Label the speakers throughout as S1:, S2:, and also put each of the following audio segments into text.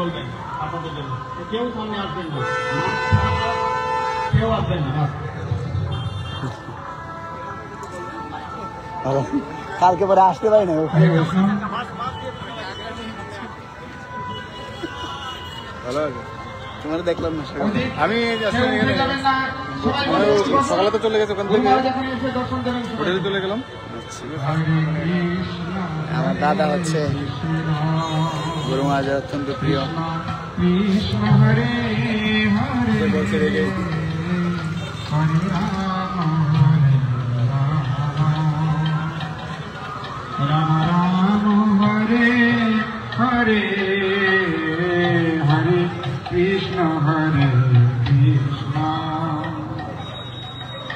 S1: বলবেন আপনাদের জন্য কেউ সামনে আসবেন না, কেউ আসবেন না।
S2: কালকে পরে আসতে পারি না। ভালো আছে, তোমার দেখলাম না আমি সকালে তো চলে গেছে, ওখান থেকে হোটেলে চলে গেলাম। আমার দাদা হচ্ছে গুরু মহারাজের অত্যন্ত প্রিয়। বলছে রেগে
S1: রাম রাম হরে হরে হরে কৃষ্ণ হরে কৃষ্ণ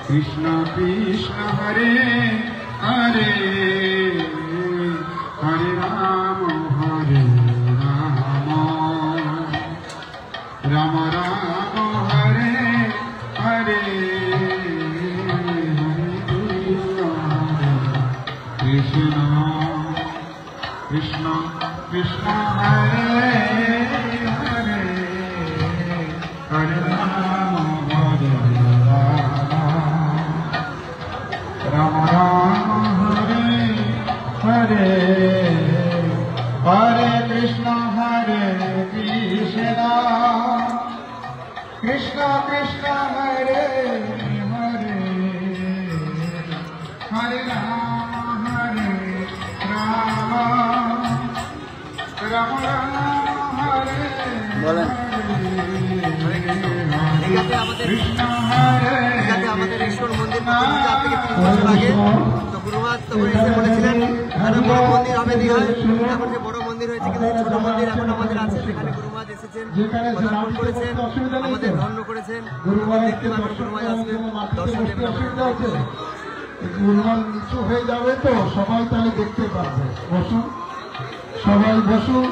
S1: কৃষ্ণ কৃষ্ণ হরে হরে হরে রাম রাম রাম হরে হরে কৃষ্ণ কৃষ্ণ কৃষ্ণ হরে হরে হরে রাম রাম রাম হরে হরে হরে কৃষ্ণ হরে কৃষ্ণ কৃষ্ণ কৃষ্ণ হরে হরে হরে রাম রাম রাম হরে
S2: বলেন।
S3: আমাদের ঈশ্বর মন্দির থেকে 3 বছর আগে তো গুরুমাত তখন এসে বলেছিলেন আরো বড় মন্দির হবে দীঘায়। এখন যে বড় মন্দির হয়েছে, কিন্তু ছোট মন্দির এখন আমাদের আছে, সেখানে গুরুমাত এসেছেন, পদার্পণ করেছেন, আমাদের ধন্য করেছেন। দেখতে পাবেন গুরুমাত আসবে, দর্শন দেবেন।
S1: গুরুমাত নিচু হয়ে যাবে তো সবাই তাহলে দেখতে পারবে। বসুন, সবাই বসুন,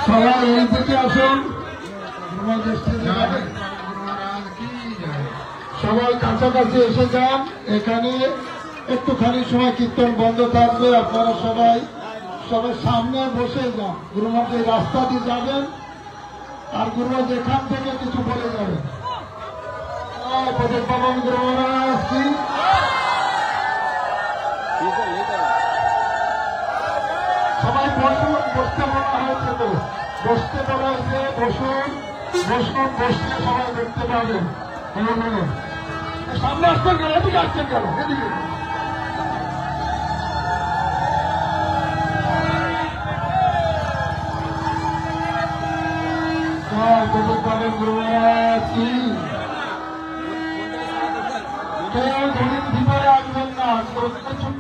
S1: সবাই এই দিকে আসুন। সবাই কাছাকাছি এসে যান। এখানে একটুখানি সময় কীর্তন বন্ধ থাকবে, আপনারা সবাই সবাই সামনে বসে যান। গুরুমাতে রাস্তা দিয়ে যাবেন, আর গুরুমাত এখান থেকে কিছু বলে যাবেন। পাবন গুরু মহারাজ কি সবাই বসুন, বসতে বলা হয়েছে তো, বসতে বলা হয়েছে, বসুন বসুন, বসতে সবাই দেখতে পাবেন। সামনে আসছেন কেন, এদিকে আসছেন কেন, এদিকে পাবেন গুরু মহারাজ কি। কেউ ঘড়ির ভিতরে আসবেন না, চুপ